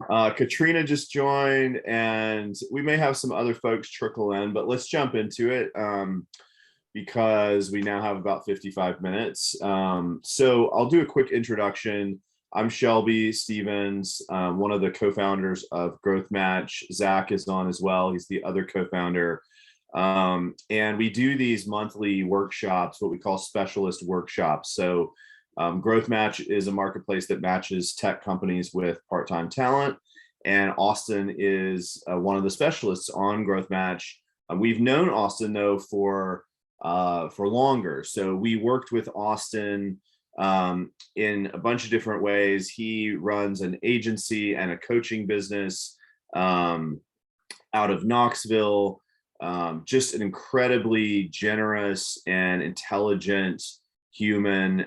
Katrina just joined, and we may have some other folks trickle in, but let's jump into it because we now have about 55 minutes. So I'll do a quick introduction. I'm Shelby Stevens, one of the co-founders of Growth Match. Zach is on as well. He's the other co-founder. And we do these monthly workshops, what we call specialist workshops. So Growth Match is a marketplace that matches tech companies with part-time talent. And Austin is one of the specialists on Growth Match. We've known Austin though for longer. So we worked with Austin in a bunch of different ways. He runs an agency and a coaching business out of Knoxville. Just an incredibly generous and intelligent human.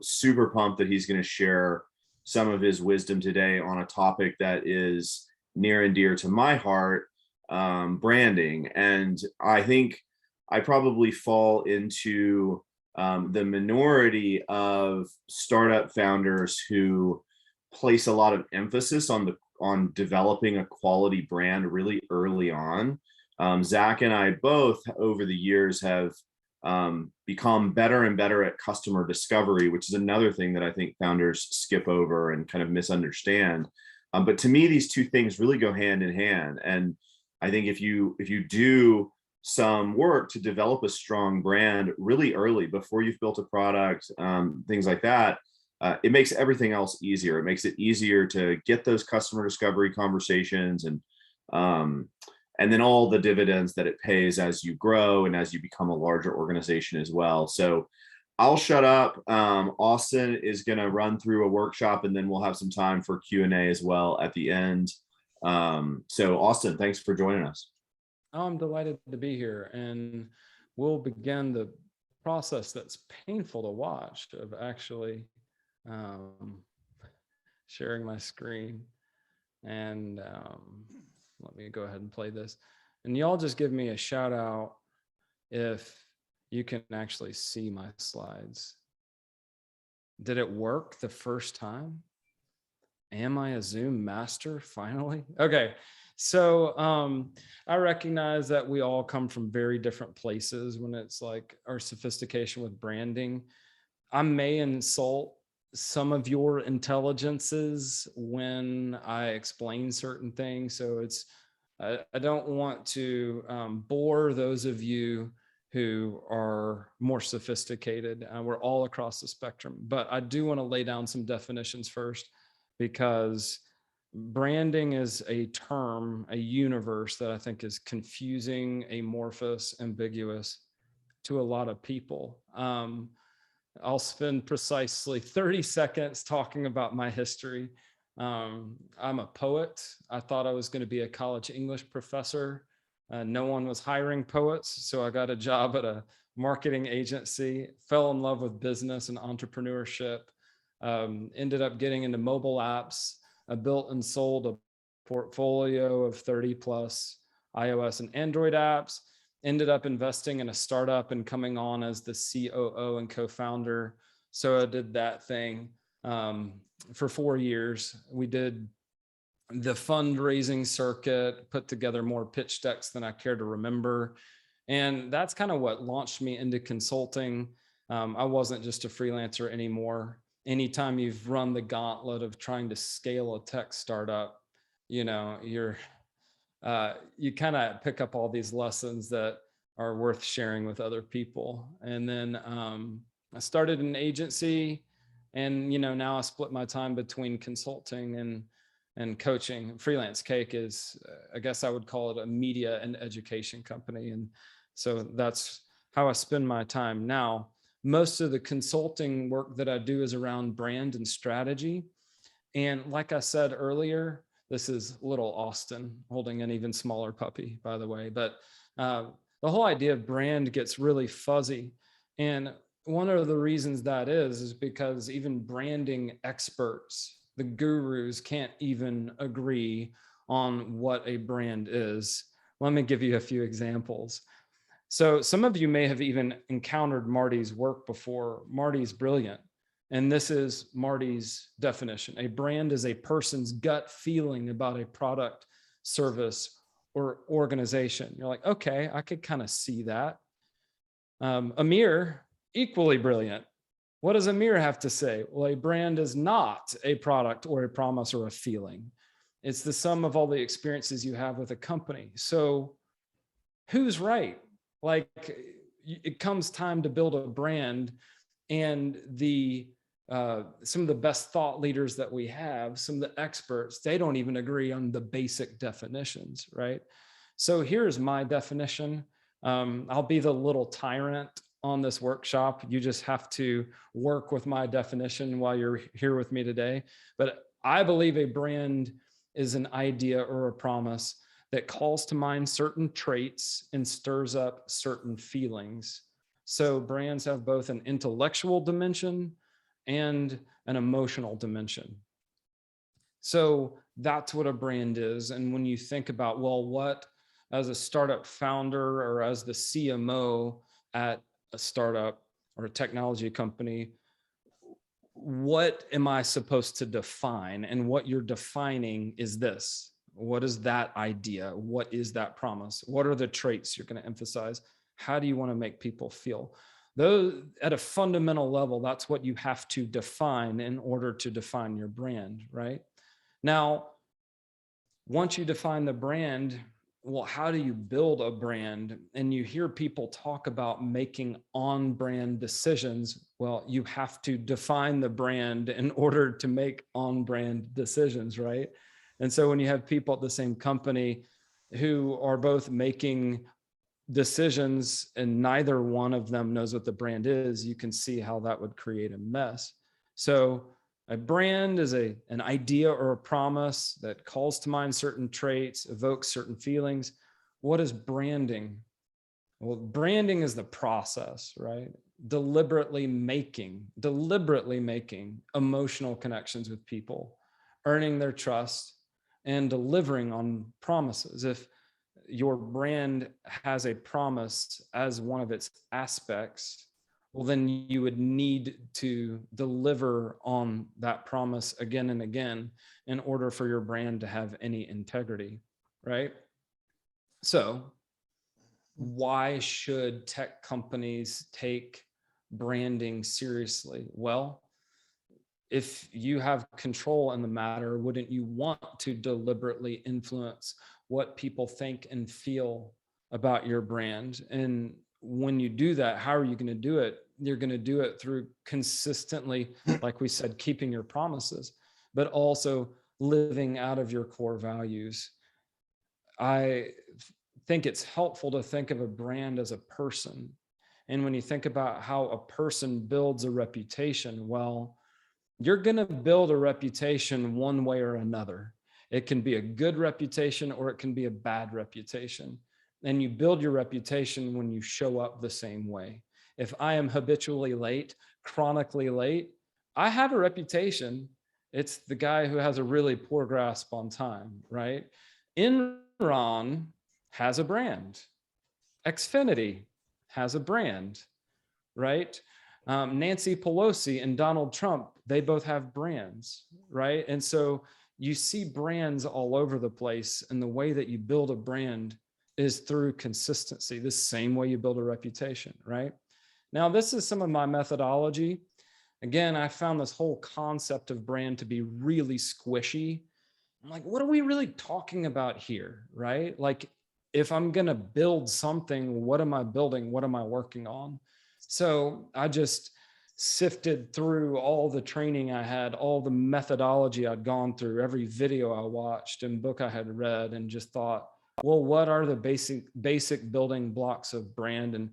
Super pumped that he's going to share some of his wisdom today on a topic that is near and dear to my heart, branding. And I think I probably fall into the minority of startup founders who place a lot of emphasis on developing a quality brand really early on. Zach and I both over the years have become better and better at customer discovery, which is another thing that I think founders skip over and kind of misunderstand. But to me, these two things really go hand in hand. And I think if you do some work to develop a strong brand really early before you've built a product, things like that, it makes everything else easier. It makes it easier to get those customer discovery conversations and then all the dividends that it pays as you grow and as you become a larger organization as well. So I'll shut up. Austin is going to run through a workshop, and then we'll have some time for Q&A as well at the end. So Austin, thanks for joining us. I'm delighted to be here, and we'll begin the process that's painful to watch of actually sharing my screen. And let me go ahead and play this. And y'all just give me a shout out if you can actually see my slides. Did it work the first time? Am I a Zoom master finally? Okay. So I recognize that we all come from very different places when it's like our sophistication with branding. I may insult some of your intelligences when I explain certain things. So I don't want to bore those of you who are more sophisticated. We're all across the spectrum, but I do want to lay down some definitions first, because branding is a term, a universe that I think is confusing, amorphous, ambiguous to a lot of people. I'll spend precisely 30 seconds talking about my history. I'm a poet. I thought I was going to be a college English professor. No one was hiring poets, so I got a job at a marketing agency, fell in love with business and entrepreneurship, ended up getting into mobile apps. I built and sold a portfolio of 30 plus iOS and Android apps. Ended up investing in a startup and coming on as the COO and co-founder. So I did that thing for 4 years. We did the fundraising circuit, put together more pitch decks than I care to remember. And that's kind of what launched me into consulting. I wasn't just a freelancer anymore. Anytime you've run the gauntlet of trying to scale a tech startup, you know, you kind of pick up all these lessons that are worth sharing with other people. And then I started an agency, and now I split my time between consulting and coaching. Freelance Cake is, I guess I would call it a media and education company. And so that's how I spend my time now. Most of the consulting work that I do is around brand and strategy. And like I said earlier, this is little Austin holding an even smaller puppy, by the way. But the whole idea of brand gets really fuzzy. And one of the reasons that is because even branding experts, the gurus, can't even agree on what a brand is. Let me give you a few examples. So some of you may have even encountered Marty's work before. Marty's brilliant. And this is Marty's definition. A brand is a person's gut feeling about a product, service, or organization. You're like, okay, I could kind of see that. Amir, equally brilliant. What does Amir have to say? Well, a brand is not a product or a promise or a feeling. It's the sum of all the experiences you have with a company. So who's right? Like, it comes time to build a brand, and some of the best thought leaders that we have, some of the experts, they don't even agree on the basic definitions, right? So here's my definition. I'll be the little tyrant on this workshop. You just have to work with my definition while you're here with me today. But I believe a brand is an idea or a promise that calls to mind certain traits and stirs up certain feelings. So brands have both an intellectual dimension and an emotional dimension. So that's what a brand is. And when you think about, well, what, as a startup founder or as the CMO at a startup or a technology company, what am I supposed to define? And what you're defining is this. What is that idea? What is that promise? What are the traits you're going to emphasize? How do you want to make people feel? Those, at a fundamental level, that's what you have to define in order to define your brand, right? Now, once you define the brand, well, how do you build a brand? And you hear people talk about making on-brand decisions. Well, you have to define the brand in order to make on-brand decisions, right? And so when you have people at the same company who are both making decisions and neither one of them knows what the brand is, you can see how that would create a mess. So a brand is an idea or a promise that calls to mind certain traits, evokes certain feelings. What is branding? Well, branding is the process, right? Deliberately making emotional connections with people, earning their trust, and delivering on promises. If your brand has a promise as one of its aspects, well, then you would need to deliver on that promise again and again in order for your brand to have any integrity, right? So why should tech companies take branding seriously? Well, if you have control in the matter, wouldn't you want to deliberately influence what people think and feel about your brand? And when you do that, how are you going to do it? You're going to do it through consistently, like we said, keeping your promises, but also living out of your core values. I think it's helpful to think of a brand as a person. And when you think about how a person builds a reputation, well, you're going to build a reputation one way or another. It can be a good reputation or it can be a bad reputation. And you build your reputation when you show up the same way. If I am habitually late, chronically late, I have a reputation. It's the guy who has a really poor grasp on time, right? Enron has a brand. Xfinity has a brand, right? Nancy Pelosi and Donald Trump, they both have brands, right? And so you see brands all over the place, and the way that you build a brand is through consistency, the same way you build a reputation, right? Now, this is some of my methodology. Again, I found this whole concept of brand to be really squishy. I'm like, what are we really talking about here, right? Like, if I'm going to build something, what am I building? What am I working on? So I just sifted through all the training I had, all the methodology I'd gone through, every video I watched and book I had read, and just thought, well, what are the basic building blocks of brand, and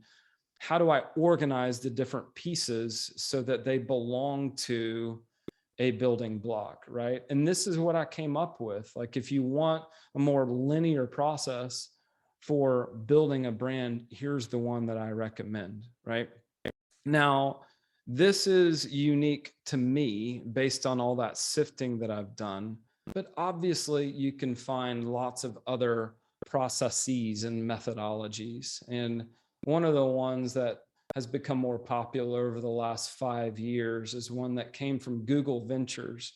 how do I organize the different pieces so that they belong to a building block, right? And this is what I came up with. Like, if you want a more linear process for building a brand, here's the one that I recommend, right? Now, this is unique to me based on all that sifting that I've done, but obviously you can find lots of other processes and methodologies. And one of the ones that has become more popular over the last 5 years is one that came from Google Ventures.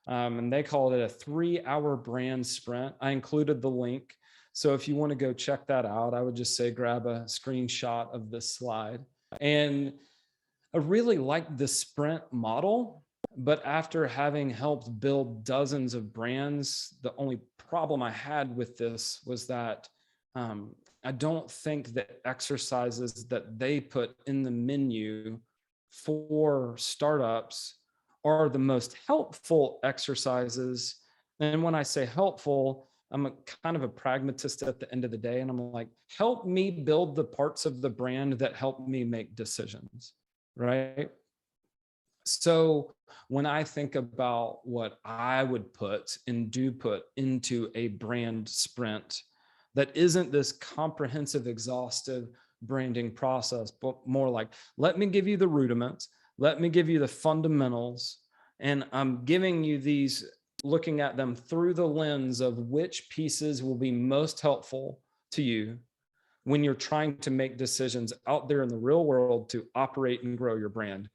And they called it a 3-hour brand sprint. I included the link. So if you want to go check that out, I would just say grab a screenshot of this slide. And I really like the sprint model, but after having helped build dozens of brands, the only problem I had with this was that I don't think that exercises that they put in the menu for startups are the most helpful exercises. And when I say helpful, I'm kind of a pragmatist at the end of the day. And I'm like, help me build the parts of the brand that help me make decisions, right? So when I think about what I would put and do put into a brand sprint that isn't this comprehensive, exhaustive branding process, but more like, let me give you the rudiments, let me give you the fundamentals, and I'm giving you these, looking at them through the lens of which pieces will be most helpful to you when you're trying to make decisions out there in the real world to operate and grow your brand.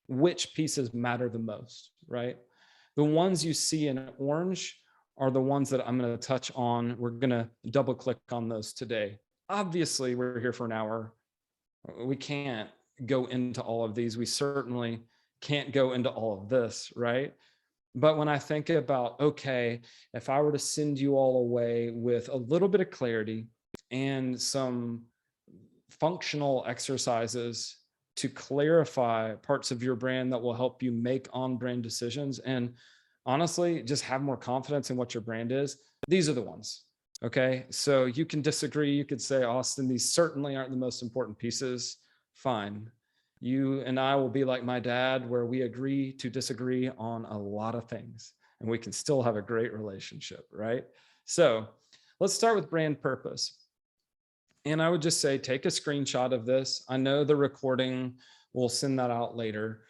Which pieces matter the most, right? The ones you see in orange are the ones that I'm going to touch on. We're going to double click on those today. Obviously, we're here for an hour. We can't go into all of these. We certainly can't go into all of this, right? But when I think about, okay, if I were to send you all away with a little bit of clarity and some functional exercises to clarify parts of your brand that will help you make on-brand decisions, and honestly, just have more confidence in what your brand is, these are the ones. Okay, so you can disagree. You could say, Austin, these certainly aren't the most important pieces. Fine. You and I will be like my dad, where we agree to disagree on a lot of things, and we can still have a great relationship, right? So let's start with brand purpose. And I would just say, take a screenshot of this. I know the recording, we'll send that out later.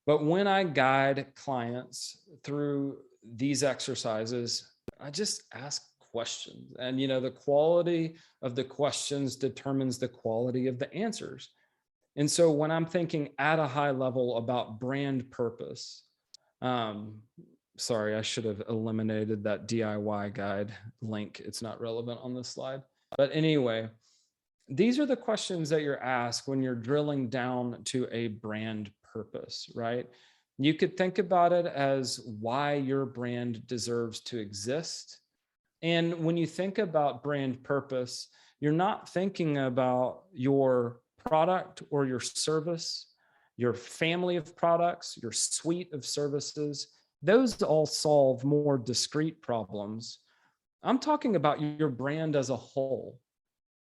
But when I guide clients through these exercises, I just ask questions. And, the quality of the questions determines the quality of the answers. And so when I'm thinking at a high level about brand purpose, sorry, I should have eliminated that DIY guide link. It's not relevant on this slide. But anyway, these are the questions that you're asked when you're drilling down to a brand purpose, right? You could think about it as why your brand deserves to exist. And when you think about brand purpose, you're not thinking about your product or your service, your family of products, your suite of services. Those all solve more discrete problems. I'm talking about your brand as a whole.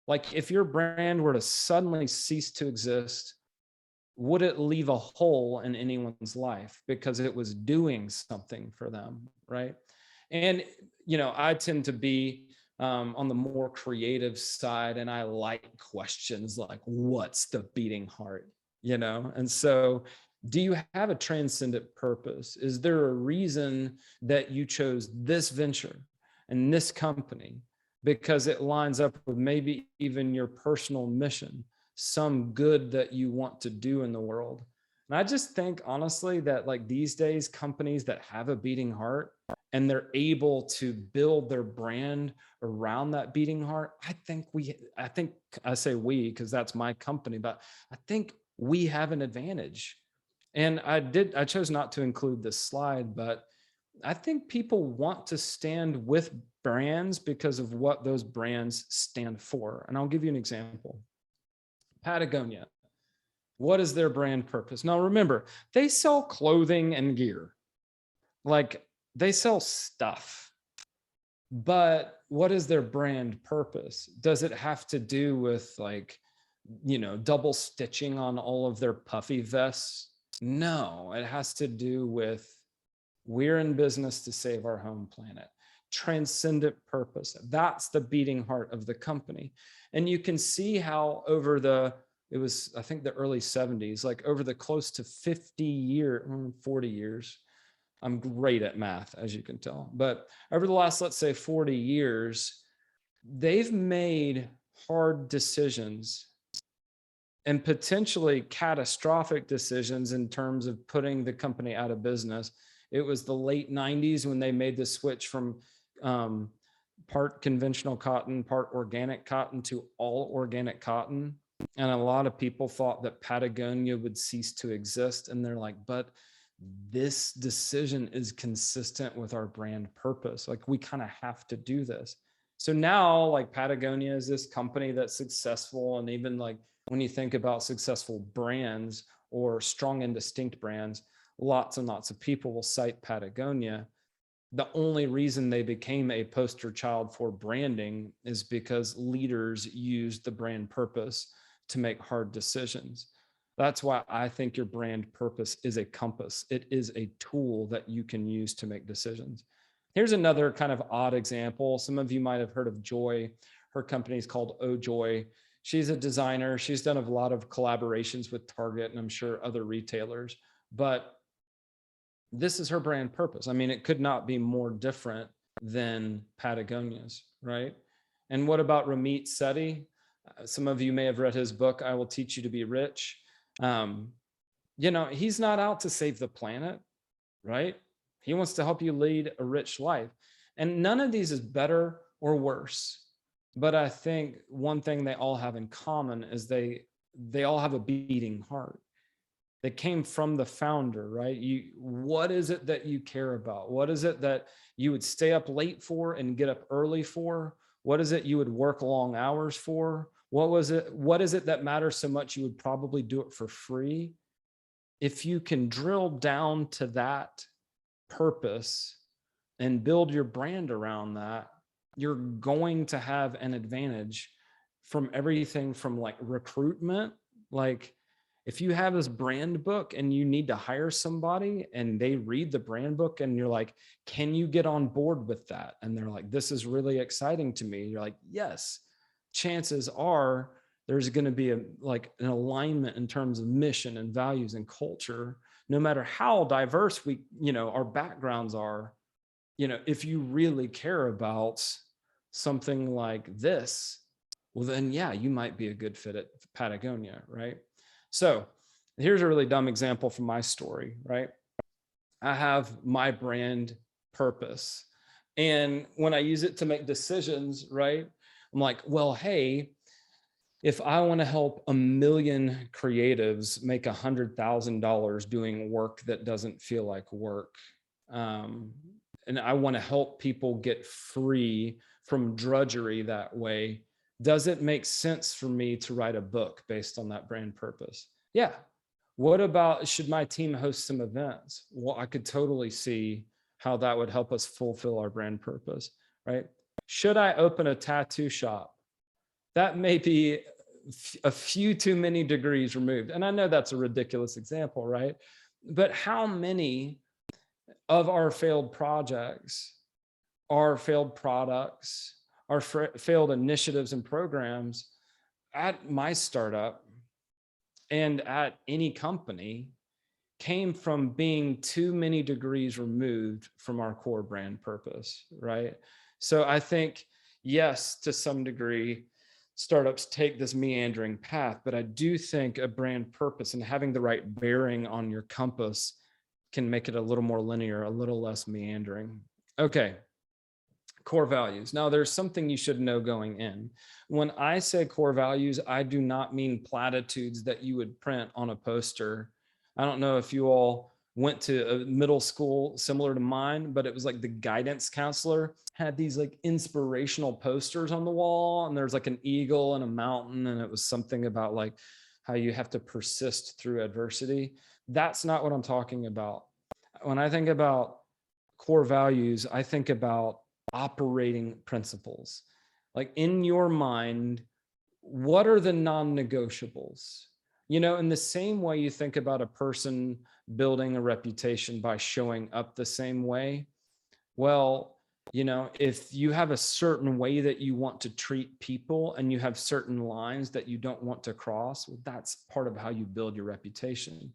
Like, if your brand were to suddenly cease to exist, would it leave a hole in anyone's life because it was doing something for them, right? And, I tend to be on the more creative side, and I like questions like, what's the beating heart, And so, do you have a transcendent purpose? Is there a reason that you chose this venture and this company? Because it lines up with maybe even your personal mission, some good that you want to do in the world. And I just think, honestly, that like these days, companies that have a beating heart and they're able to build their brand around that beating heart, I say we, because that's my company, but I think we have an advantage. And I chose not to include this slide, but I think people want to stand with brands because of what those brands stand for. And I'll give you an example. Patagonia. What is their brand purpose? Now, remember, they sell clothing and gear. Like, they sell stuff. But what is their brand purpose? Does it have to do with double stitching on all of their puffy vests? No, it has to do with, we're in business to save our home planet. Transcendent purpose. That's the beating heart of the company. And you can see how over it was, I think, the early 70s, like over the close to 40 years. I'm great at math, as you can tell. But over the last, let's say, 40 years, they've made hard decisions and potentially catastrophic decisions in terms of putting the company out of business. It was the late 90s when they made the switch from part conventional cotton, part organic cotton to all organic cotton. And a lot of people thought that Patagonia would cease to exist. And they're like, but this decision is consistent with our brand purpose. Like, we kind of have to do this. So now, like, Patagonia is this company that's successful. And even like when you think about successful brands or strong and distinct brands, lots and lots of people will cite Patagonia. The only reason they became a poster child for branding is because leaders used the brand purpose to make hard decisions. That's why I think your brand purpose is a compass. It is a tool that you can use to make decisions. Here's another kind of odd example. Some of you might have heard of Joy. Her company is called Oh Joy. She's a designer. She's done a lot of collaborations with Target and I'm sure other retailers, but this is her brand purpose. I mean, it could not be more different than Patagonia's, right? And what about Ramit Sethi? Some of you may have read his book, I Will Teach You to Be Rich. You know, he's not out to save the planet, right? He wants to help you lead a rich life. And none of these is better or worse. But I think one thing they all have in common is they all have a beating heart. They came from the founder, right? What is it that you care about? What is it that you would stay up late for and get up early for? What is it you would work long hours for? What is it that matters so much you would probably do it for free? If you can drill down to that purpose and build your brand around that, you're going to have an advantage from everything from like recruitment. Like, if you have this brand book and you need to hire somebody and they read the brand book and you're like, can you get on board with that? And they're like, this is really exciting to me. You're like, yes. Chances are there's going to be an alignment in terms of mission and values and culture, no matter how diverse our backgrounds are. If you really care about something like this, well, then yeah, you might be a good fit at Patagonia, right? So here's a really dumb example from my story, right? I have my brand purpose. And when I use it to make decisions, right, I'm like, well, hey, if I want to help 1 million creatives make $100,000 doing work that doesn't feel like work, and I want to help people get free from drudgery that way, does it make sense for me to write a book based on that brand purpose? Yeah. What about, should my team host some events? Well, I could totally see how that would help us fulfill our brand purpose, right? Should I open a tattoo shop? That may be a few too many degrees removed. And I know that's a ridiculous example, right? But how many of our failed projects, our failed products, our failed initiatives and programs at my startup and at any company came from being too many degrees removed from our core brand purpose, right? So I think, yes, to some degree, startups take this meandering path, but I do think a brand purpose and having the right bearing on your compass can make it a little more linear, a little less meandering. Okay. Core values. Now, there's something you should know going in. When I say core values, I do not mean platitudes that you would print on a poster. I don't know if you all went to a middle school similar to mine, but it was like the guidance counselor had these like inspirational posters on the wall, and there's like an eagle and a mountain, and it was something about like how you have to persist through adversity. That's not what I'm talking about. When I think about core values, I think about operating principles. Like, in your mind, what are the non-negotiables? In the same way you think about a person building a reputation by showing up the same way. Well, if you have a certain way that you want to treat people and you have certain lines that you don't want to cross, well, that's part of how you build your reputation.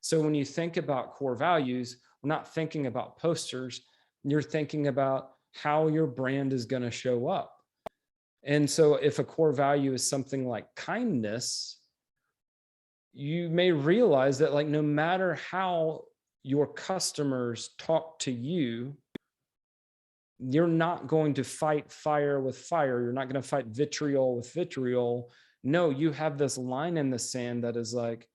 So when you think about core values, we're not thinking about posters. You're thinking about how your brand is going to show up. And so if a core value is something like kindness, you may realize that, like, no matter how your customers talk to you, you're not going to fight fire with fire. You're not going to fight vitriol with vitriol. No, you have this line in the sand that is like,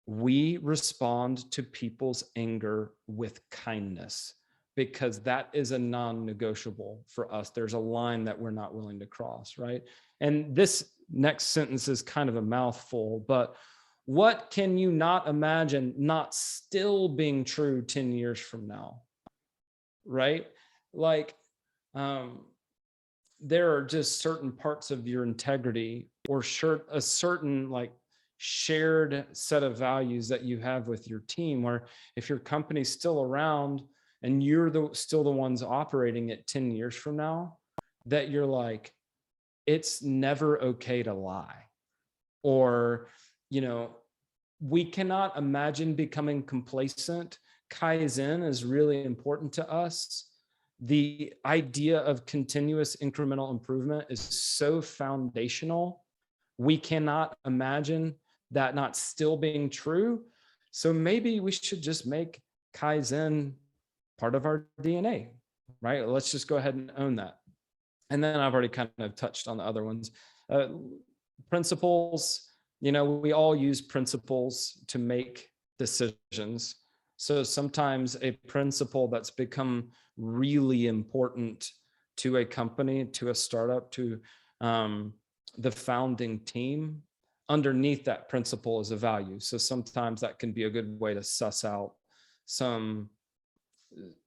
we respond to people's anger with kindness, because that is a non-negotiable for us. There's a line that we're not willing to cross, right? And this next sentence is kind of a mouthful, but what can you not imagine not still being true 10 years from now, right? Like, there are just certain parts of your integrity or a certain like shared set of values that you have with your team, where if your company's still around and you're still the ones operating it 10 years from now, that you're like, it's never okay to lie. Or, we cannot imagine becoming complacent. Kaizen is really important to us. The idea of continuous incremental improvement is so foundational. We cannot imagine that not still being true. So maybe we should just make Kaizen part of our DNA, right? Let's just go ahead and own that. And then I've already kind of touched on the other ones. Principles, we all use principles to make decisions. So sometimes a principle that's become really important to a company, to a startup, to the founding team, underneath that principle is a value. So sometimes that can be a good way to suss out some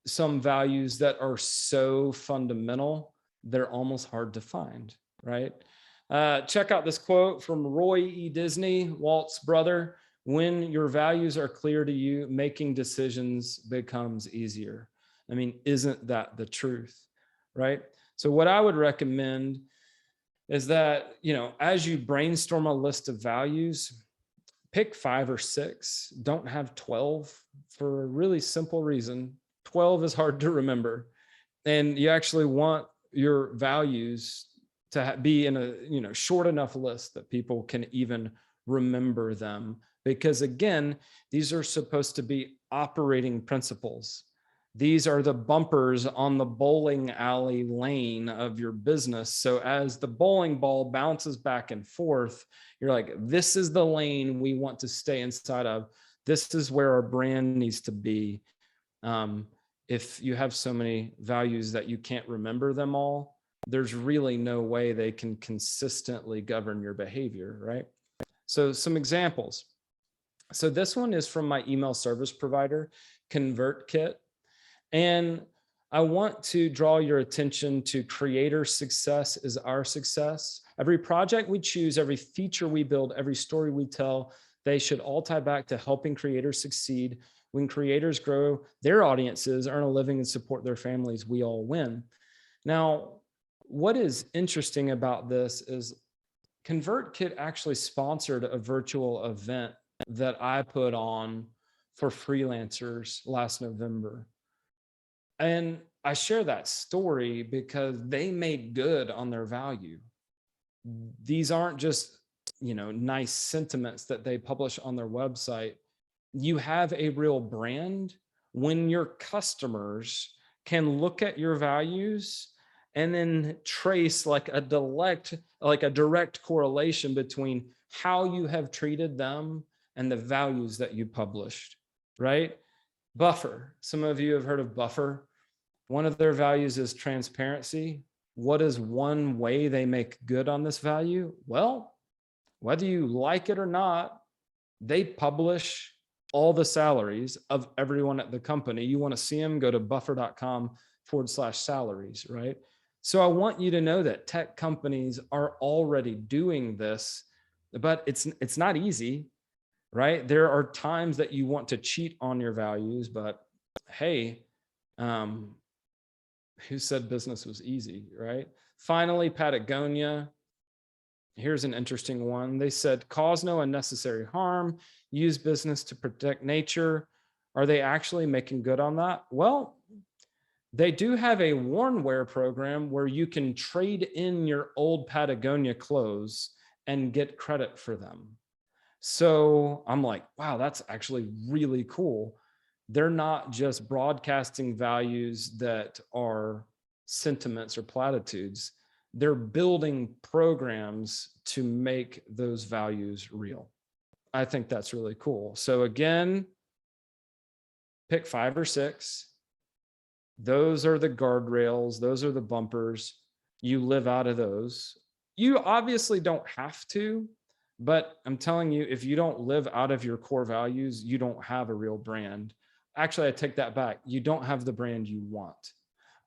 values that are so fundamental, they're almost hard to find, right? Check out this quote from Roy E. Disney, Walt's brother. When your values are clear to you, making decisions becomes easier. I mean, isn't that the truth, right? So what I would recommend is that, as you brainstorm a list of values, pick 5 or 6. Don't have 12 for a really simple reason. 12 is hard to remember. And you actually want your values to be in a short enough list that people can even remember them. Because again, these are supposed to be operating principles. These are the bumpers on the bowling alley lane of your business. So as the bowling ball bounces back and forth, you're like, this is the lane we want to stay inside of. This is where our brand needs to be. If you have so many values that you can't remember them all, there's really no way they can consistently govern your behavior, right? So some examples. So this one is from my email service provider, ConvertKit. And I want to draw your attention to creator success is our success. Every project we choose, every feature we build, every story we tell, they should all tie back to helping creators succeed. When creators grow their audiences, earn a living, and support their families, we all win. Now, what is interesting about this is ConvertKit actually sponsored a virtual event that I put on for freelancers last November. And I share that story because they made good on their value. These aren't just, nice sentiments that they publish on their website. You have a real brand when your customers can look at your values and then trace like a direct correlation between how you have treated them and the values that you published, right? Buffer. Some of you have heard of Buffer. One of their values is transparency. What is one way they make good on this value? Well, whether you like it or not, they publish all the salaries of everyone at the company. You want to see them, go to buffer.com/salaries, right? So I want you to know that tech companies are already doing this, but it's not easy, right? There are times that you want to cheat on your values, but hey, who said business was easy, right? Finally, Patagonia. Here's an interesting one. They said, cause no unnecessary harm, use business to protect nature. Are they actually making good on that? Well, they do have a worn-wear program where you can trade in your old Patagonia clothes and get credit for them. So I'm like, wow, that's actually really cool. They're not just broadcasting values that are sentiments or platitudes. They're building programs to make those values real. I think that's really cool. So again, pick 5 or 6. Those are the guardrails, those are the bumpers. You live out of those. You obviously don't have to, but I'm telling you, if you don't live out of your core values, you don't have a real brand. Actually, I take that back. You don't have the brand you want.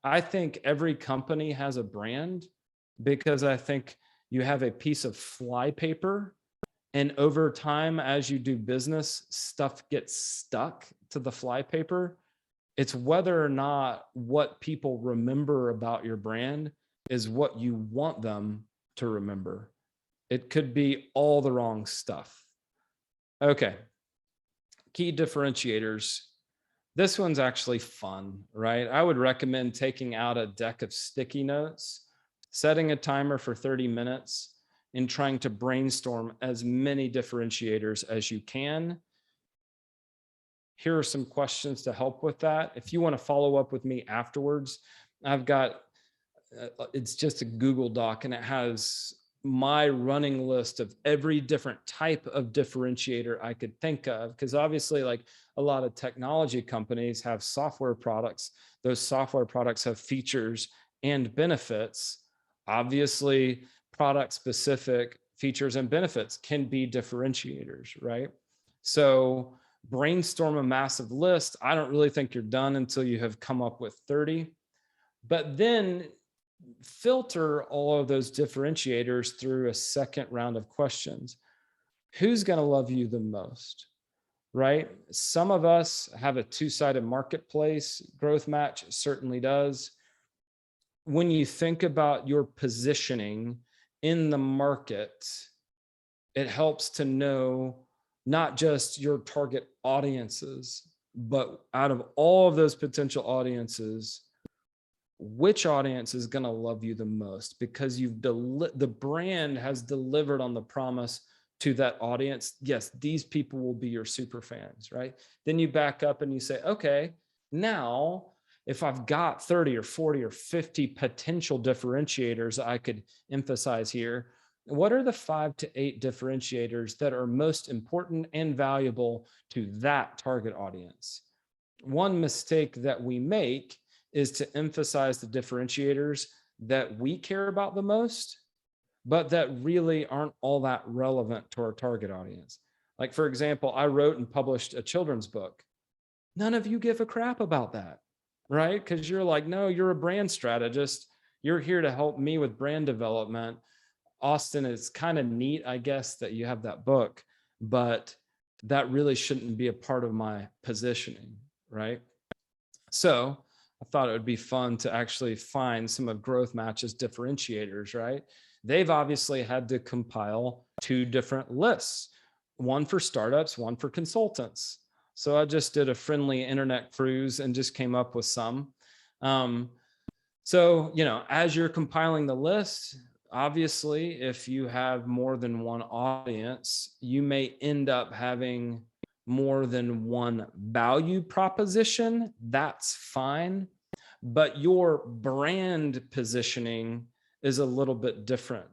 I think every company has a brand because I think you have a piece of fly paper, and over time, as you do business, stuff gets stuck to the fly paper. It's whether or not what people remember about your brand is what you want them to remember. It could be all the wrong stuff. Okay. Key differentiators. This one's actually fun, right? I would recommend taking out a deck of sticky notes, setting a timer for 30 minutes, and trying to brainstorm as many differentiators as you can. Here are some questions to help with that. If you want to follow up with me afterwards, I've got, it's just a Google Doc and it has my running list of every different type of differentiator I could think of. Because obviously, like a lot of technology companies have software products. Those software products have features and benefits. Obviously, product specific features and benefits can be differentiators, right? So brainstorm a massive list. I don't really think you're done until you have come up with 30, but then filter all of those differentiators through a second round of questions. Who's going to love you the most? Right? Some of us have a two-sided marketplace. Growth Match certainly does. When you think about your positioning in the market, it helps to know not just your target audiences, but out of all of those potential audiences, which audience is going to love you the most, because the brand has delivered on the promise to that audience. Yes, these people will be your super fans, right? Then you back up and you say, okay, now if I've got 30 or 40 or 50 potential differentiators I could emphasize here, what are the 5 to 8 differentiators that are most important and valuable to that target audience? One mistake that we make is to emphasize the differentiators that we care about the most, but that really aren't all that relevant to our target audience. Like, for example, I wrote and published a children's book. None of you give a crap about that, right? Because you're like, no, you're a brand strategist. You're here to help me with brand development. Austin, it's kind of neat, I guess, that you have that book, but that really shouldn't be a part of my positioning, right? So I thought it would be fun to actually find some of Growth Match's differentiators, right? They've obviously had to compile 2 different lists, one for startups, one for consultants. So I just did a friendly internet cruise and just came up with some. So, as you're compiling the list, obviously, if you have more than one audience, you may end up having more than one value proposition. That's fine. But your brand positioning is a little bit different.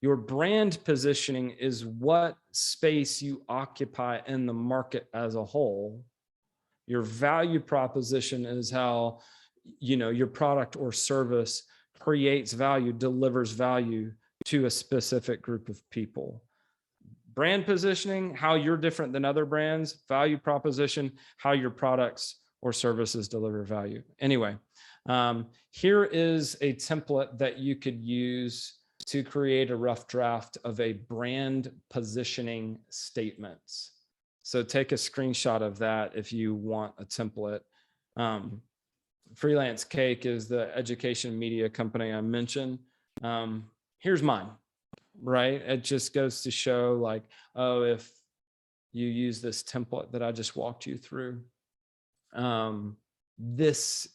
Your brand positioning is what space you occupy in the market as a whole. Your value proposition is how, your product or service creates value, delivers value to a specific group of people. Brand positioning, how you're different than other brands. Value proposition, how your products or services deliver value. Anyway, here is a template that you could use to create a rough draft of a brand positioning statement. So take a screenshot of that if you want a template. Freelance Cake is the education media company I mentioned. Here's mine, right? It just goes to show, like, oh, if you use this template that I just walked you through, this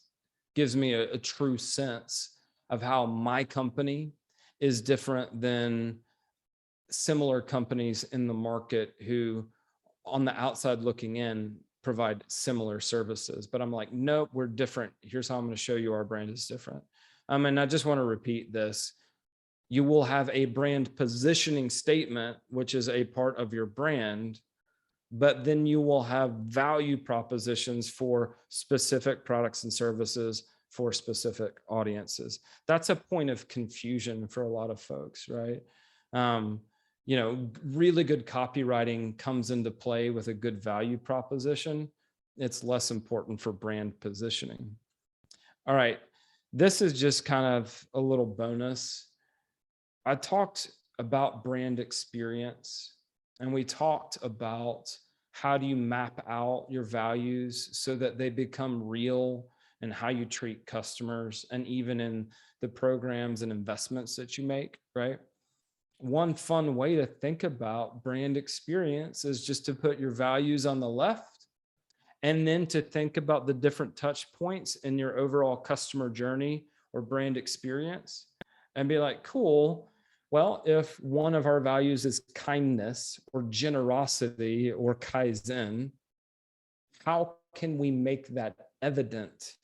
gives me a true sense of how my company is different than similar companies in the market who on the outside looking in provide similar services, but I'm like, nope, we're different. Here's how I'm going to show you our brand is different. And I just want to repeat this. You will have a brand positioning statement, which is a part of your brand, but then you will have value propositions for specific products and services for specific audiences. That's a point of confusion for a lot of folks, right? Really good copywriting comes into play with a good value proposition. It's less important for brand positioning. All right, this is just kind of a little bonus. I talked about brand experience, and we talked about how do you map out your values so that they become real and how you treat customers and even in the programs and investments that you make, right? One fun way to think about brand experience is just to put your values on the left and then to think about the different touch points in your overall customer journey or brand experience and be like, cool. Well, if one of our values is kindness or generosity or kaizen, how can we make that evident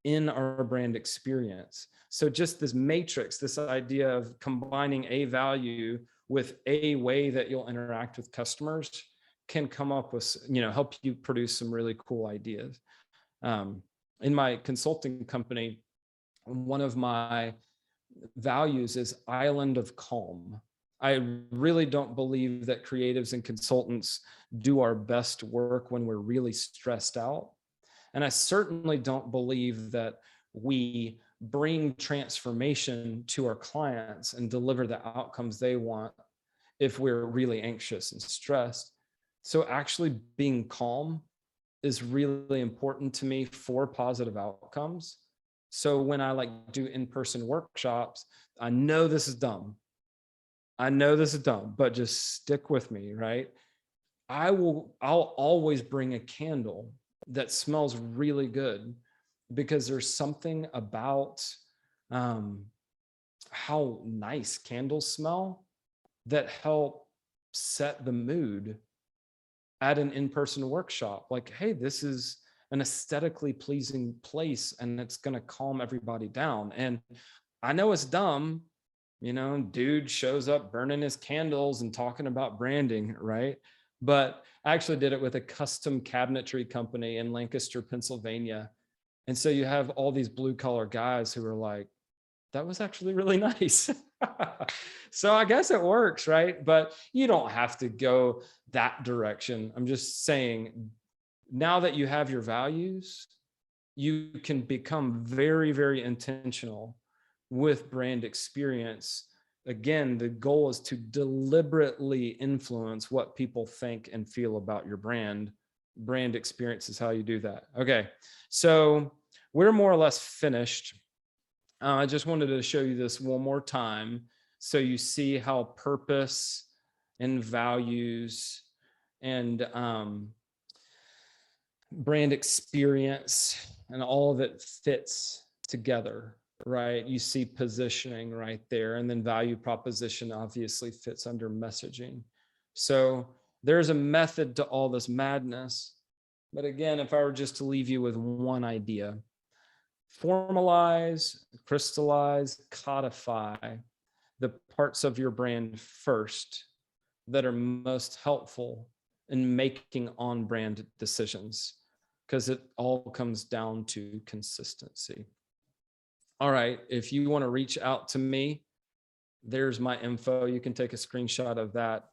in our brand experience? So just this matrix, this idea of combining a value with a way that you'll interact with customers can come up with, help you produce some really cool ideas. In my consulting company, one of my values is island of calm. I really don't believe that creatives and consultants do our best work when we're really stressed out. And I certainly don't believe that we bring transformation to our clients and deliver the outcomes they want if we're really anxious and stressed. So actually being calm is really important to me for positive outcomes. So when I do in-person workshops, I know this is dumb. But just stick with me, right? I'll always bring a candle that smells really good because there's something about how nice candles smell that help set the mood at an in-person workshop. Like, hey, this is an aesthetically pleasing place and it's going to calm everybody down. And I know it's dumb, dude shows up burning his candles and talking about branding, right? But I actually did it with a custom cabinetry company in Lancaster, Pennsylvania. And so you have all these blue collar guys who are like, that was actually really nice. So I guess it works, right? But you don't have to go that direction. I'm just saying, now that you have your values, you can become very, very intentional with brand experience. Again, the goal is to deliberately influence what people think and feel about your brand. Brand experience is how you do that. Okay, so we're more or less finished. I just wanted to show you this one more time so you see how purpose and values and brand experience and all of it fits together, right? You see positioning right there, and then value proposition obviously fits under messaging. So there's a method to all this madness. But again, if I were just to leave you with one idea, formalize, crystallize, codify the parts of your brand first that are most helpful in making on-brand decisions, because it all comes down to consistency. All right, if you want to reach out to me, there's my info. You can take a screenshot of that.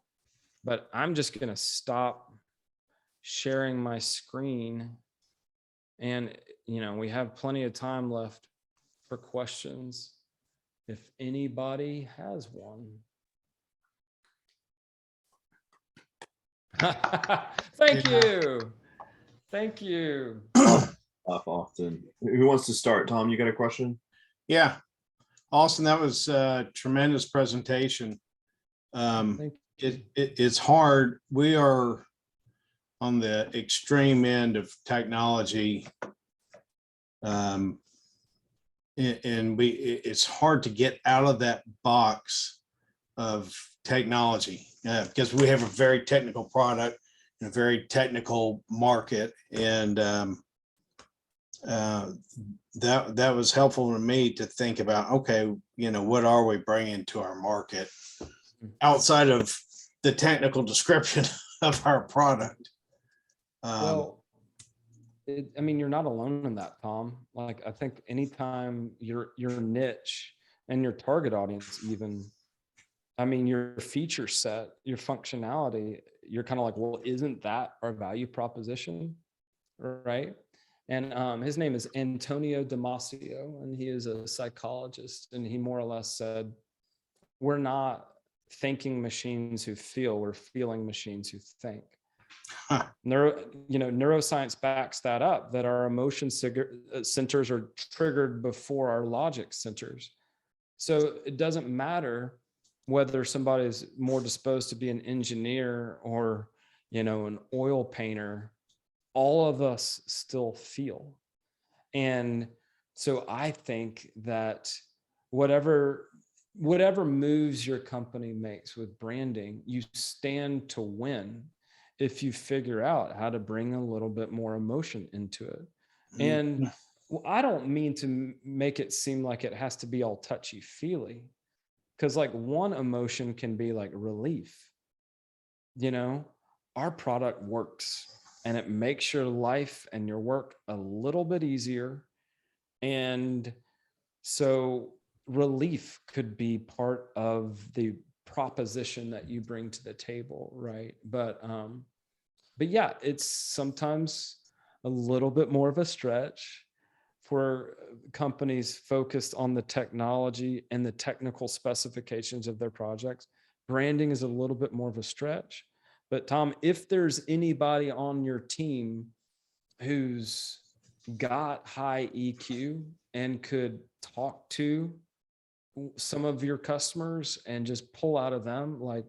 But I'm just going to stop sharing my screen. And, we have plenty of time left for questions if anybody has one. Thank you. Thank you. Often. Who wants to start? Tom, you got a question? Yeah. Austin, that was a tremendous presentation. It's hard. We are on the extreme end of technology. And it's hard to get out of that box of technology, because we have a very technical product and a very technical market. And that was helpful to me to think about, okay, what are we bringing to our market outside of the technical description of our product? Well, I mean, you're not alone in that, Tom. Like, I think anytime your niche and your target audience, even, I mean, your feature set, your functionality, you're kind of like, well, isn't that our value proposition? Right. And his name is Antonio Damasio, and he is a psychologist. And he more or less said, we're not thinking machines who feel, we're feeling machines who think. Huh. Neuroscience backs that up, that our emotion centers are triggered before our logic centers. So it doesn't matter whether somebody's more disposed to be an engineer or, an oil painter, all of us still feel. And so I think that whatever moves your company makes with branding, you stand to win if you figure out how to bring a little bit more emotion into it. And I don't mean to make it seem like it has to be all touchy-feely, because like one emotion can be like relief. Our product works and it makes your life and your work a little bit easier. And so relief could be part of the proposition that you bring to the table, right? But yeah, it's sometimes a little bit more of a stretch for companies focused on the technology and the technical specifications of their projects. Branding is a little bit more of a stretch. But Tom, if there's anybody on your team who's got high EQ and could talk to some of your customers and just pull out of them, like,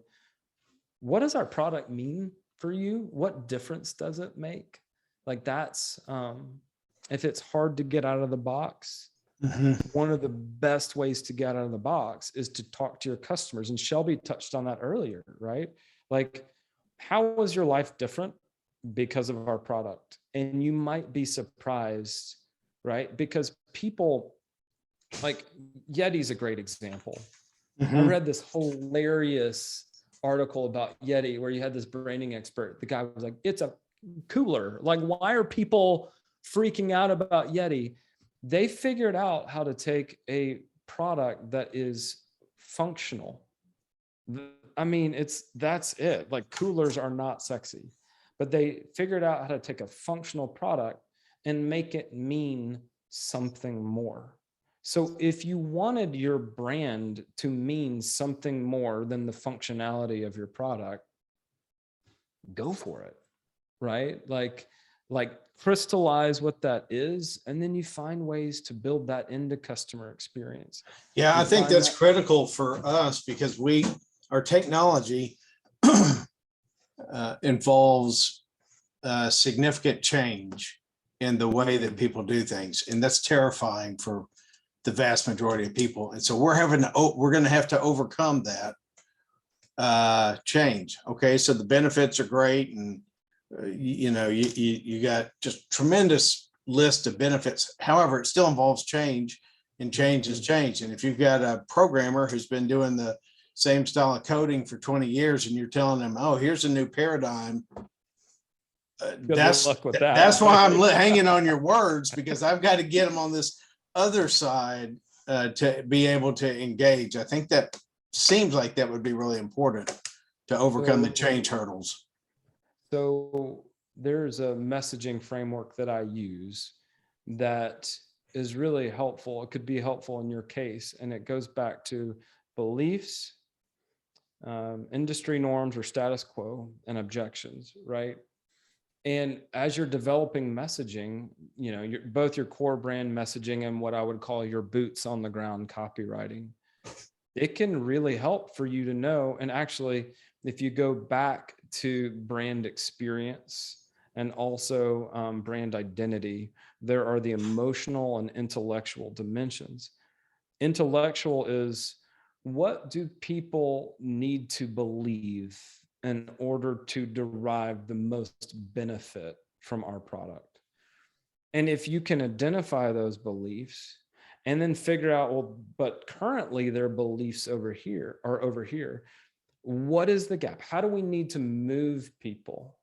what does our product mean for you? What difference does it make? Like, that's, if it's hard to get out of the box, one of the best ways to get out of the box is to talk to your customers. And Shelby touched on that earlier, right? Like, how was your life different because of our product? And you might be surprised, right? Because people, like, Yeti's a great example. I read this hilarious article about Yeti where you had this branding expert. The guy was like, it's a cooler. Like, why are people freaking out about Yeti? They figured out how to take a product that is functional. I mean, that's it. Like, coolers are not sexy, but they figured out how to take a functional product and make it mean something more. So if you wanted your brand to mean something more than the functionality of your product, go for it, right? Like crystallize what that is, and then you find ways to build that into customer experience. Yeah, I think that's critical for us because our technology involves significant change in the way that people do things, and that's terrifying for the vast majority of people. And so we're going to have to overcome that change. Okay, so the benefits are great, and you got just tremendous list of benefits. However, it still involves change, and change is change. And if you've got a programmer who's been doing the same style of coding for 20 years and you're telling them, oh, here's a new paradigm, that's why I'm hanging on your words, because I've got to get them on this other side to be able to engage. I think that seems like that would be really important to overcome the change hurdles. So there's a messaging framework that I use that is really helpful. It could be helpful in your case, and it goes back to beliefs, industry norms or status quo, and objections, right? And as you're developing messaging, both your core brand messaging and what I would call your boots on the ground copywriting, it can really help for you to know. And actually, if you go back to brand experience and also brand identity, there are the emotional and intellectual dimensions. Intellectual is what do people need to believe in order to derive the most benefit from our product? And if you can identify those beliefs and then figure out, well, but currently their beliefs over here are over here. What is the gap? How do we need to move people?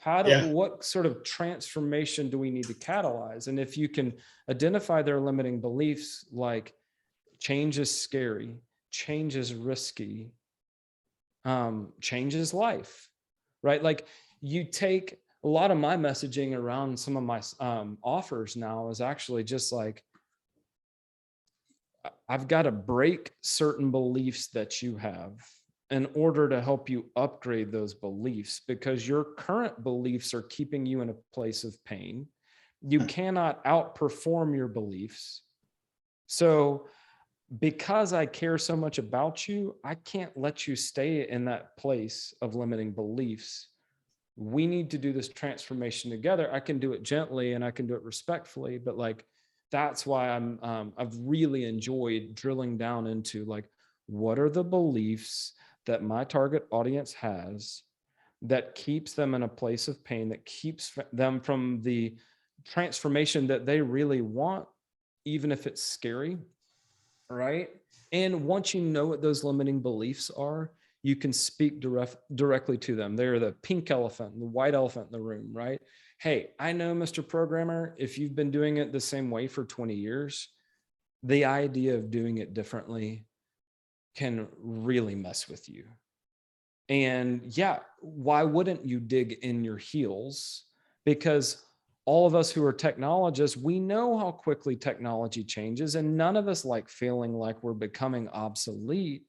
What sort of transformation do we need to catalyze? And if you can identify their limiting beliefs, like change is scary, change is risky, change is life, right? Like you take a lot of my messaging around some of my offers now is actually just like, I've got to break certain beliefs that you have in order to help you upgrade those beliefs, because your current beliefs are keeping you in a place of pain. You cannot outperform your beliefs. So because I care so much about you, I can't let you stay in that place of limiting beliefs. We need to do this transformation together. I can do it gently and I can do it respectfully, but like, that's why I've really enjoyed drilling down into like, what are the beliefs that my target audience has that keeps them in a place of pain, that keeps them from the transformation that they really want, even if it's scary, right? And once you know what those limiting beliefs are, you can speak directly to them. They're the pink elephant, the white elephant in the room, right? Hey, I know, Mr. Programmer, if you've been doing it the same way for 20 years, the idea of doing it differently can really mess with you. And yeah, why wouldn't you dig in your heels? Because all of us who are technologists, we know how quickly technology changes, and none of us like feeling like we're becoming obsolete.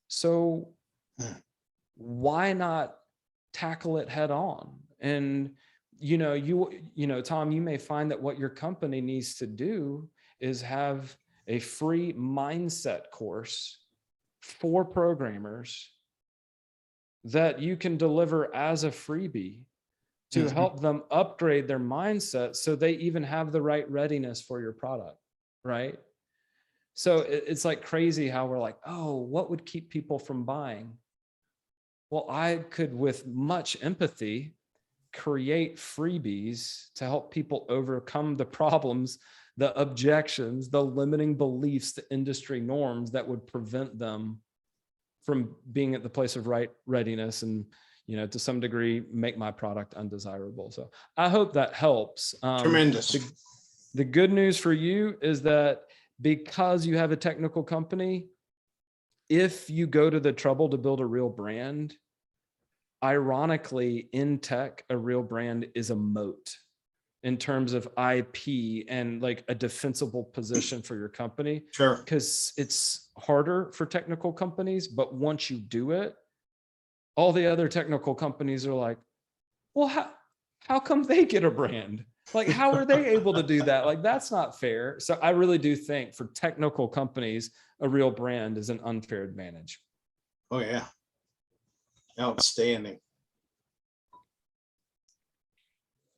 So why not tackle it head on? And you know, Tom, you may find that what your company needs to do is have a free mindset course for programmers that you can deliver as a freebie to help them upgrade their mindset so they even have the right readiness for your product, right? So it's like crazy how we're like, oh, what would keep people from buying? Well, I could, with much empathy, create freebies to help people overcome the problems, the objections, the limiting beliefs, the industry norms that would prevent them from being at the place of right readiness and, you know, to some degree, make my product undesirable. So I hope that helps. Tremendous. The good news for you is that because you have a technical company, if you go to the trouble to build a real brand, ironically, in tech, a real brand is a moat in terms of IP and like a defensible position for your company. Sure. Because it's harder for technical companies, but once you do it, all the other technical companies are like, well, how come they get a brand? Like, how are they able to do that? Like, that's not fair. So I really do think for technical companies, a real brand is an unfair advantage. Oh, yeah. Outstanding.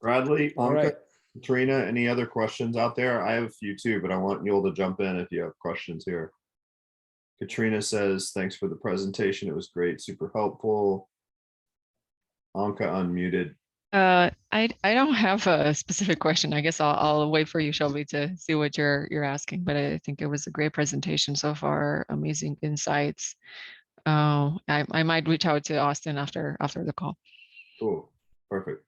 Bradley, All right. Katrina, any other questions out there? I have a few too, but I want you all to jump in if you have questions here. Katrina says, thanks for the presentation. It was great, super helpful. Anka unmuted. I don't have a specific question. I guess I'll wait for you, Shelby, to see what you're asking. But I think it was a great presentation so far. Amazing insights. I might reach out to Austin after the call. Cool, perfect.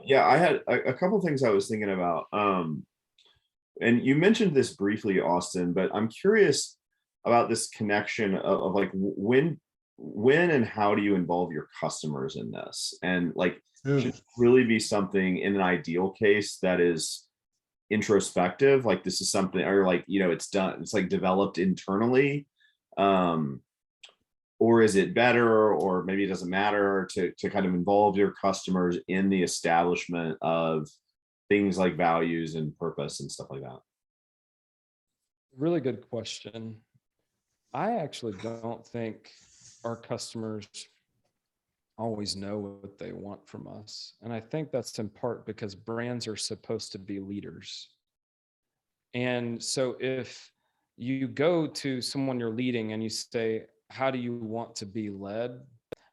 Yeah, I had a couple things I was thinking about. And you mentioned this briefly, Austin, but I'm curious about this connection of like when and how do you involve your customers in this? And like, should it really be something in an ideal case that is introspective, like this is something, or like, you know, it's done, it's like developed internally, or is it better, or maybe it doesn't matter to kind of involve your customers in the establishment of things like values and purpose and stuff like that? Really good question. I actually don't think our customers always know what they want from us. And I think that's in part because brands are supposed to be leaders. And so if you go to someone you're leading and you say, how do you want to be led?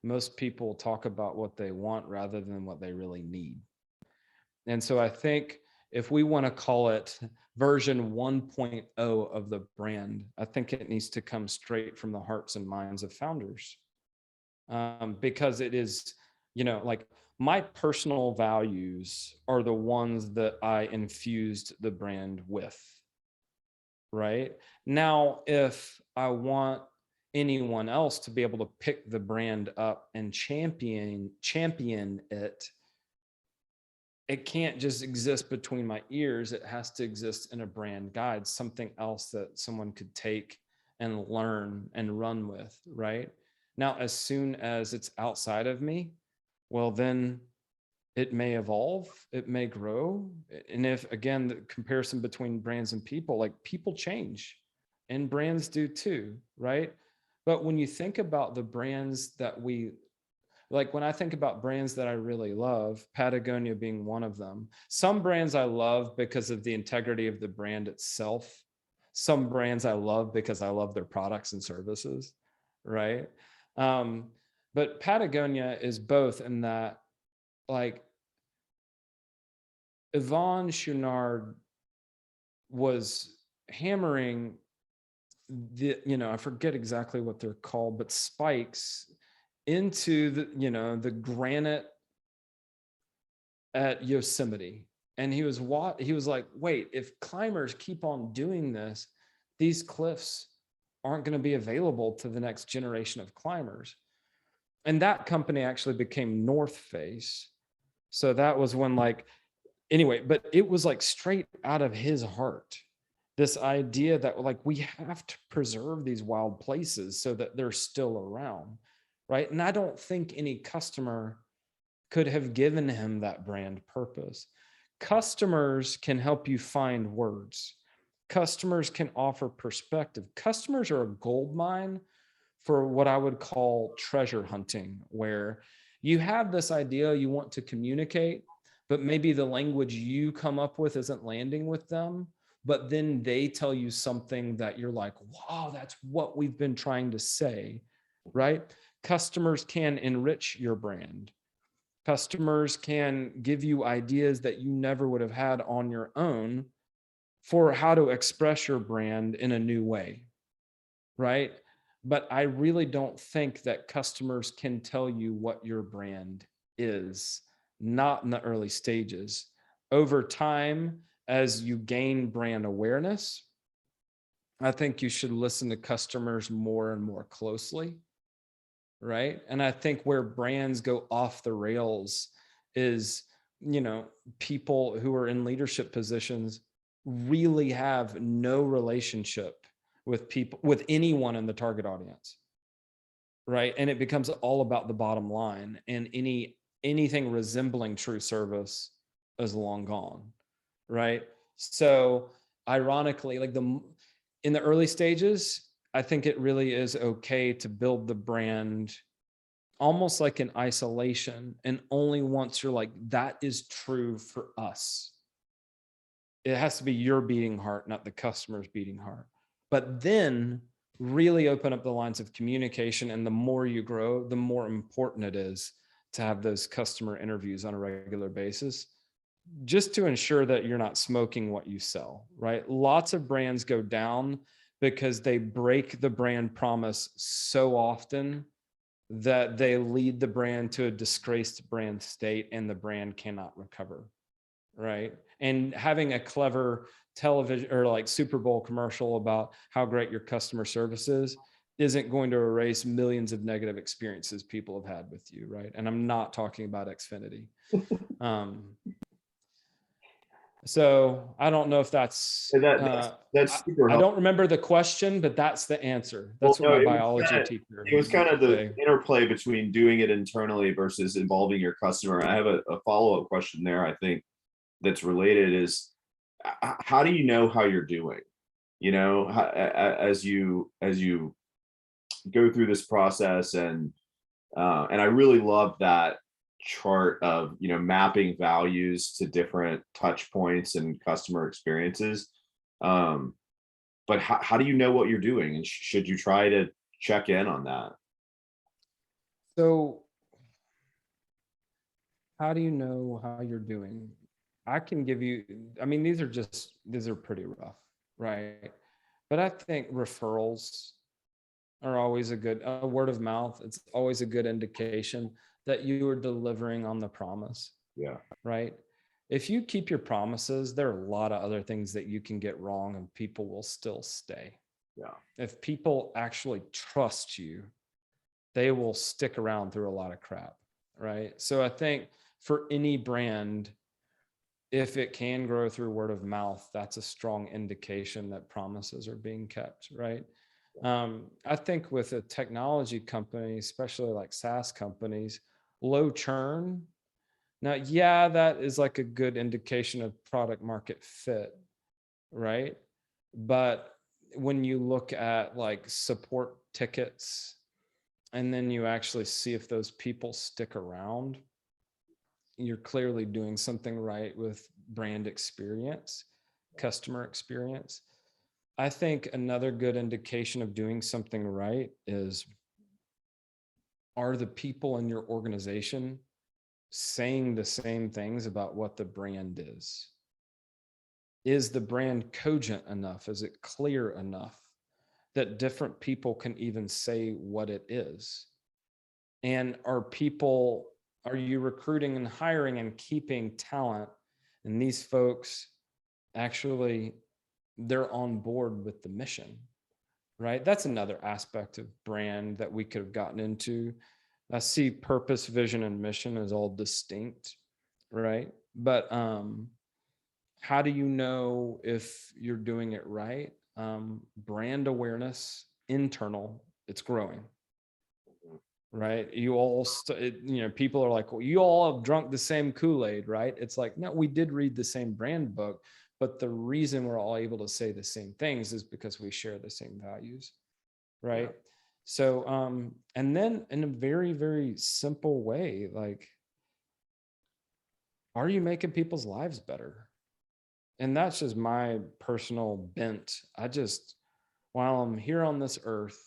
Most people talk about what they want rather than what they really need. And so I think if we want to call it version 1.0 of the brand, I think it needs to come straight from the hearts and minds of founders. Because it is, like my personal values are the ones that I infused the brand with. Right now, if I want anyone else to be able to pick the brand up and champion it, it can't just exist between my ears. It has to exist in a brand guide, something else that someone could take and learn and run with. Right now, as soon as it's outside of me, well, then it may evolve, it may grow. And if, again, the comparison between brands and people, like people change and brands do too, right? But when you think about the brands that we, like when I think about brands that I really love, Patagonia being one of them. Some brands I love because of the integrity of the brand itself. Some brands I love because I love their products and services, right? But Patagonia is both in that, like, Yvon Chouinard was hammering the, I forget exactly what they're called, but spikes into the, the granite at Yosemite. And he was like, wait, if climbers keep on doing this, these cliffs aren't going to be available to the next generation of climbers. And that company actually became North Face. So that was when, like, anyway, but it was like straight out of his heart. This idea that, like, we have to preserve these wild places so that they're still around, right? And I don't think any customer could have given him that brand purpose. Customers can help you find words. Customers can offer perspective. Customers are a gold mine for what I would call treasure hunting, where you have this idea you want to communicate, but maybe the language you come up with isn't landing with them. But then they tell you something that you're like, wow, that's what we've been trying to say, right? Customers can enrich your brand. Customers can give you ideas that you never would have had on your own for how to express your brand in a new way, right? But I really don't think that customers can tell you what your brand is, not in the early stages. Over time, as you gain brand awareness, I think you should listen to customers more and more closely, right? And I think where brands go off the rails is, people who are in leadership positions really have no relationship with people, with anyone in the target audience, right? And it becomes all about the bottom line, and anything resembling true service is long gone, right? So ironically, like in the early stages, I think it really is okay to build the brand almost like in isolation, and only once you're like, that is true for us. It has to be your beating heart, not the customer's beating heart. But then really open up the lines of communication, and the more you grow, the more important it is to have those customer interviews on a regular basis, just to ensure that you're not smoking what you sell, right? Lots of brands go down because they break the brand promise so often that they lead the brand to a disgraced brand state, and the brand cannot recover, right? And having a clever television or like Super Bowl commercial about how great your customer service is isn't going to erase millions of negative experiences people have had with you, right? And I'm not talking about Xfinity. So I don't know if that's super I helpful. don't remember the question, but that's the answer. That's what my biology teacher. It was kind of the say. interplay between doing it internally versus involving your customer. I have a follow-up question there, I think, that's related is, how do you know how you're doing? As you go through this process, and I really love that chart of mapping values to different touch points and customer experiences. but how do you know what you're doing? And should you try to check in on that? So how do you know how you're doing? I can give you, I mean, these are pretty rough, right? But I think referrals are always a word of mouth. It's always a good indication that you are delivering on the promise, Yeah. right? If you keep your promises, there are a lot of other things that you can get wrong and people will still stay. Yeah. If people actually trust you, they will stick around through a lot of crap, right? So I think for any brand, if it can grow through word of mouth, that's a strong indication that promises are being kept, right? I think with a technology company, especially like SaaS companies, low churn. Now, yeah, that is like a good indication of product market fit, right? But when you look at like support tickets, and then you actually see if those people stick around, you're clearly doing something right with brand experience, customer experience. I think another good indication of doing something right is, are the people in your organization saying the same things about what the brand is? Is the brand cogent enough? Is it clear enough that different people can even say what it is? And are you recruiting and hiring and keeping talent? And these folks actually, they're on board with the mission, right? That's another aspect of brand that we could have gotten into. I see purpose, vision, and mission as all distinct, right? But how do you know if you're doing it right? Brand awareness, internal, it's growing, right? People are like, well, you all have drunk the same Kool-Aid, right? It's like, no, we did read the same brand book, but the reason we're all able to say the same things is because we share the same values, right? Yeah. So, and then in a very, very simple way, like, are you making people's lives better? And that's just my personal bent. While I'm here on this earth,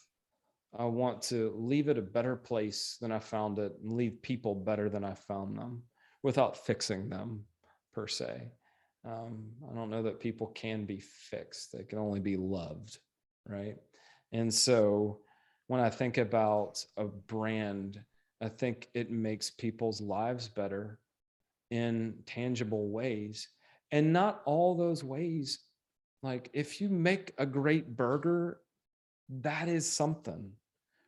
I want to leave it a better place than I found it and leave people better than I found them without fixing them per se. I don't know that people can be fixed. They can only be loved, right? And so when I think about a brand, I think it makes people's lives better in tangible ways. And not all those ways, like if you make a great burger, that is something,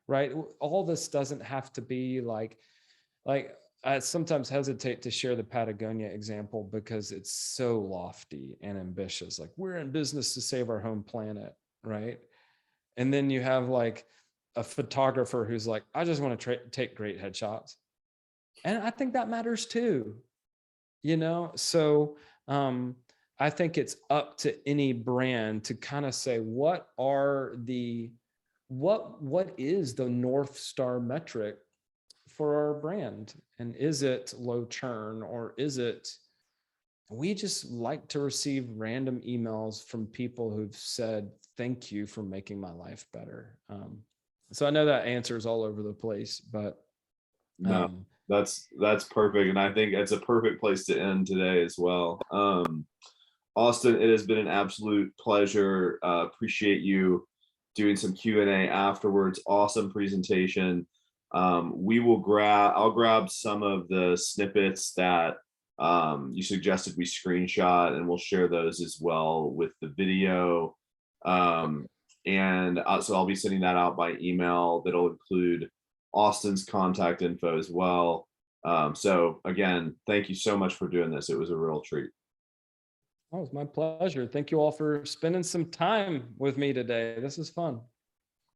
right? All this doesn't have to be like I sometimes hesitate to share the Patagonia example because it's so lofty and ambitious. Like, we're in business to save our home planet, right? And then you have like a photographer who's like, I just want to take great headshots. And I think that matters too, So I think it's up to any brand to kind of say, what is the North Star metric for our brand? And is it low churn, or is it, we just like to receive random emails from people who've said, thank you for making my life better. So I know that answer is all over the place, but No, that's perfect. And I think it's a perfect place to end today as well. Austin, it has been an absolute pleasure. Appreciate you doing some Q&A afterwards. Awesome presentation. I'll grab some of the snippets that you suggested we screenshot, and we'll share those as well with the video. So I'll be sending that out by email. That'll include Austin's contact info as well. So again, thank you so much for doing this. It was a real treat. Oh, it's my pleasure. Thank you all for spending some time with me today. This is fun.